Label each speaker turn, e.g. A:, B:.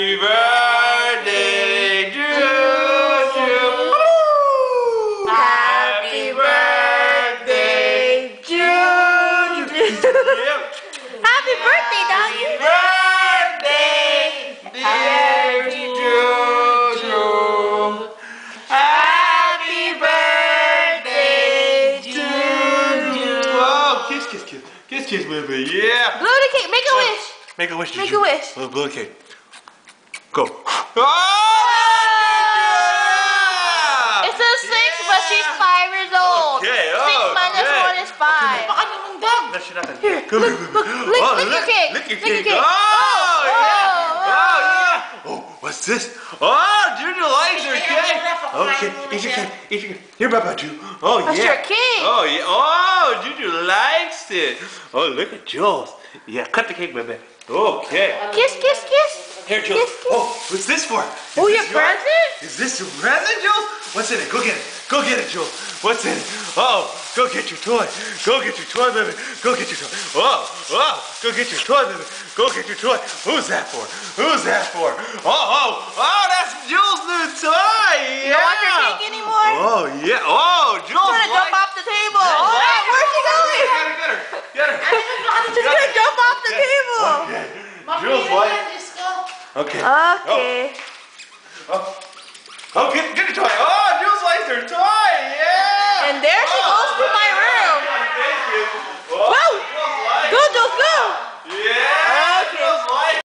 A: Happy birthday, Juju.
B: Happy birthday, Juju. Happy birthday, doggy.
A: Happy birthday, dear Juju. Happy birthday, Juju. Oh, kiss, kiss, kiss. Kiss, kiss, baby. Yeah.
B: Blow the cake. Make a wish.
A: Make a wish, Juju.
B: Make a wish.
A: Blow the cake. Go. Oh!
B: It's a 6, but she's 5 years old.
A: Okay,
B: 6 minus 1 is 5.
A: No, she's not done.
B: Here,
A: Come
B: look,
A: here,
B: look,
A: baby.
B: lick your cake.
A: Lick your
B: Lick your
A: cake.
B: cake.
A: Oh,
B: Oh,
A: yeah.
B: oh.
A: Oh, yeah. Oh, what's this? Oh, Juju likes her cake. Okay, eat your cake. Eat your cake. Here, Papa, Juju. Oh,
B: That's
A: yeah.
B: your cake.
A: Oh, yeah. Oh, Juju likes it. Oh, look at Jules. Yeah, cut the cake, baby. Okay.
B: Kiss, kiss, kiss.
A: Here, Jules.
B: Kiss, kiss.
A: Oh, what's this for?
B: Oh,
A: Is
B: your
A: this
B: present?
A: Is this your present, Jules? What's in it? Go get it. Go get it, Jules. What's in it? Oh, go get your toy. Go get your toy, baby. Go get your toy. Oh, oh, go get your toy, baby. Go get your toy. Who's that for? Who's that for? Oh, that's Jules' new toy. Yeah.
B: You don't want your cake anymore?
A: Oh, yeah. Oh, Jules.
B: She's gonna jump off the table. Oh, where's she going?
A: Get her.
B: She's gonna jump off the table.
A: Okay. Jules, what? Okay.
B: Okay.
A: Oh, get